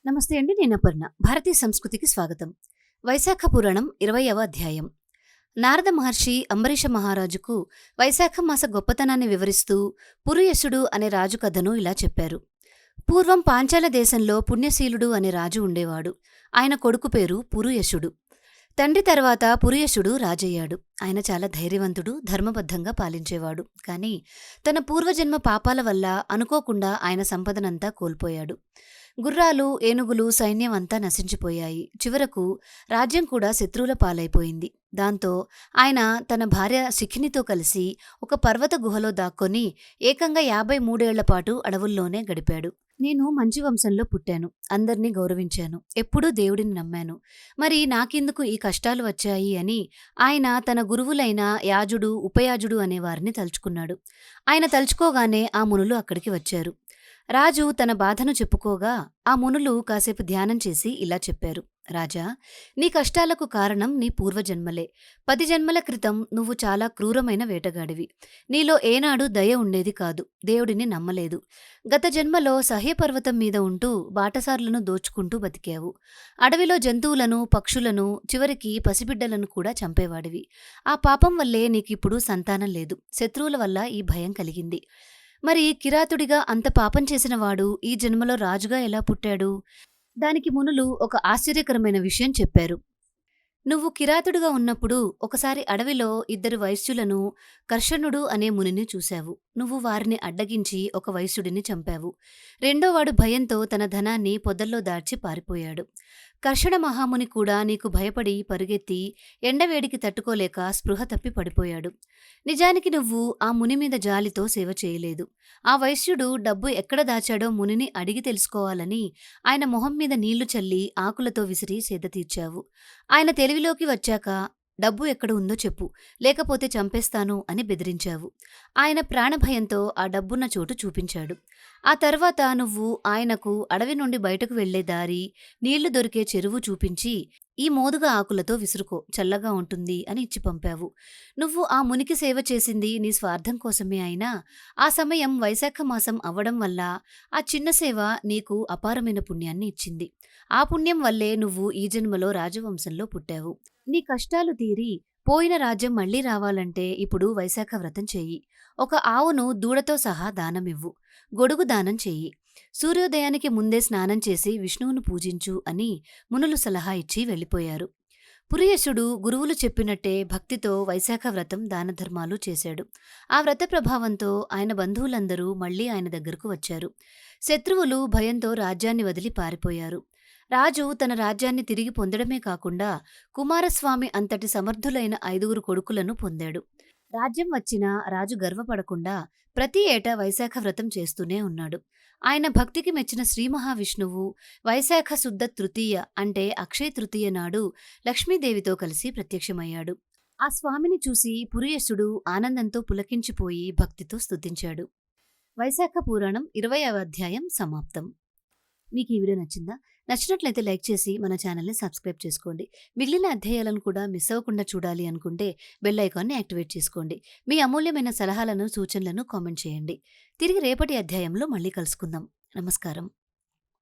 నమస్తే అండి. నేను అపర్ణ. భారతీయ సంస్కృతికి స్వాగతం. వైశాఖ పురాణం 20వ అధ్యాయం. నారద మహర్షి అంబరీష మహారాజుకు వైశాఖ మాస గొప్పతనాన్ని వివరిస్తూ పురుయసుడు అనే రాజు కథను ఇలా చెప్పారు. పూర్వం పాంచాల దేశంలో పుణ్యశీలుడు అనే రాజు ఉండేవాడు. ఆయన కొడుకు పేరు పురుయసుడు. తండ్రి తర్వాత పురుయసుడు రాజయ్యాడు. ఆయన చాలా ధైర్యవంతుడు, ధర్మబద్ధంగా పాలించేవాడు. కాని తన పూర్వజన్మ పాపాల వల్ల అనుకోకుండా ఆయన సంపదనంతా కోల్పోయాడు. గుర్రాలు, ఏనుగులు, సైన్యం అంతా నశించిపోయాయి. చివరకు రాజ్యం కూడా శత్రువుల పాలైపోయింది. దాంతో ఆయన తన భార్య శిఖినితో కలిసి ఒక పర్వత గుహలో దాక్కొని ఏకంగా 53 ఏళ్ల పాటు అడవుల్లోనే గడిపాడు. నేను మంచి వంశంలో పుట్టాను. అందర్నీ గౌరవించాను. ఎప్పుడూ దేవుడిని నమ్మాను. మరి నాకెందుకు ఈ కష్టాలు వచ్చాయి అని ఆయన తన గురువులైన యాజుడు, ఉపయాజుడు అనేవారిని తలుచుకున్నాడు. ఆయన తలుచుకోగానే ఆ మునులు అక్కడికి వచ్చారు. రాజు తన బాధను చెప్పుకోగా ఆ మునులు కాసేపు ధ్యానం చేసి ఇలా చెప్పారు. రాజా, నీ కష్టాలకు కారణం నీ పూర్వజన్మలే. 10 జన్మల క్రితం నువ్వు చాలా క్రూరమైన వేటగాడివి. నీలో ఏనాడు దయ ఉండేది కాదు. దేవుడిని నమ్మలేదు. గత జన్మలో సహ్యపర్వతం మీద ఉంటూ బాటసార్లను దోచుకుంటూ బతికావు. అడవిలో జంతువులను, పక్షులను, చివరికి పసిబిడ్డలను కూడా చంపేవాడివి. ఆ పాపం వల్లే నీకిప్పుడు సంతానం లేదు. శత్రువుల వల్ల ఈ భయం కలిగింది. మరి కిరాతుడిగా అంత పాపం చేసినవాడు ఈ జన్మలో రాజుగా ఎలా పుట్టాడు? దానికి మునులు ఒక ఆశ్చర్యకరమైన విషయం చెప్పారు. నువ్వు కిరాతుడుగా ఉన్నప్పుడు ఒకసారి అడవిలో 2 వైశ్యులను కర్షణుడు అనే మునిని చూశావు. నువ్వు వారిని అడ్డగించి ఒక వైశ్యుడిని చంపావు. రెండోవాడు భయంతో తన ధనాన్ని పొదల్లో దాచి పారిపోయాడు. కర్షణ మహాముని కూడా నీకు భయపడి పరుగెత్తి ఎండవేడికి తట్టుకోలేక స్పృహ తప్పి పడిపోయాడు. నిజానికి నువ్వు ఆ ముని మీద జాలితో సేవ చేయలేదు. ఆ వైశ్యుడు డబ్బు ఎక్కడ దాచాడో మునిని అడిగి తెలుసుకోవాలని ఆయన మొహం మీద నీళ్లు చల్లి ఆకులతో విసిరి సేద తీర్చావు. ఆయన తెలివిలోకి వచ్చాక డబ్బు ఎక్కడ ఉందో చెప్పు, లేకపోతే చంపేస్తాను అని బెదిరించావు. ఆయన ప్రాణభయంతో ఆ డబ్బున్న చోటు చూపించాడు. ఆ తర్వాత నువ్వు ఆయనకు అడవి నుండి బయటకు వెళ్లే దారి, నీళ్లు దొరికే చెరువు చూపించి ఈ మోదుగ ఆకులతో విసురుకో, చల్లగా ఉంటుంది అని ఇచ్చి పంపావు. నువ్వు ఆ మునికి సేవ చేసింది నీ స్వార్థం కోసమే అయినా ఆ సమయం వైశాఖ మాసం అవ్వడం వల్ల ఆ చిన్న సేవ నీకు అపారమైన పుణ్యాన్ని ఇచ్చింది. ఆ పుణ్యం వల్లే నువ్వు ఈ జన్మలో రాజవంశంలో పుట్టావు. నీ కష్టాలు తీరి పోయిన రాజ్యం మళ్లీ రావాలంటే ఇప్పుడు వైశాఖ వ్రతం చెయ్యి. ఒక ఆవును దూడతో సహా దానమివ్వు. గొడుగు దానం చెయ్యి. సూర్యోదయానికి ముందే స్నానం చేసి విష్ణువును పూజించు అని మునులు సలహా ఇచ్చి వెళ్ళిపోయారు. పురియసుడు గురువులు చెప్పినట్టే భక్తితో వైశాఖ వ్రతం దానధర్మాలు చేశాడు. ఆ వ్రత ప్రభావంతో ఆయన బంధువులందరూ మళ్లీ ఆయన దగ్గరకు వచ్చారు. శత్రువులు భయంతో రాజ్యాన్ని వదిలి పారిపోయారు. రాజు తన రాజ్యాన్ని తిరిగి పొందడమే కాకుండా కుమారస్వామి అంతటి సమర్థులైన 5 కొడుకులను పొందాడు. రాజ్యం వచ్చినా రాజు గర్వపడకుండా ప్రతి ఏటా వైశాఖ వ్రతం చేస్తూనే ఉన్నాడు. ఆయన భక్తికి మెచ్చిన శ్రీ మహావిష్ణువు వైశాఖ శుద్ధ తృతీయ అంటే అక్షయ తృతీయ నాడు లక్ష్మీదేవితో కలిసి ప్రత్యక్షమయ్యాడు. ఆ స్వామిని చూసి పురియసుడు ఆనందంతో పులకించిపోయి భక్తితో స్తుతించాడు. వైశాఖ పురాణం 20వ అధ్యాయం సమాప్తం. మీకు ఈ వీడియో నచ్చిందా? నచ్చినట్లయితే లైక్ చేసి మన ఛానల్ని సబ్స్క్రైబ్ చేసుకోండి. మిగిలిన అధ్యాయాలను కూడా మిస్ అవ్వకుండా చూడాలి అనుకుంటే బెల్ ఐకాన్ని యాక్టివేట్ చేసుకోండి. మీ అమూల్యమైన సలహాలను, సూచనలను కామెంట్ చేయండి. తిరిగి రేపటి అధ్యాయంలో మళ్ళీ కలుసుకుందాం. నమస్కారం.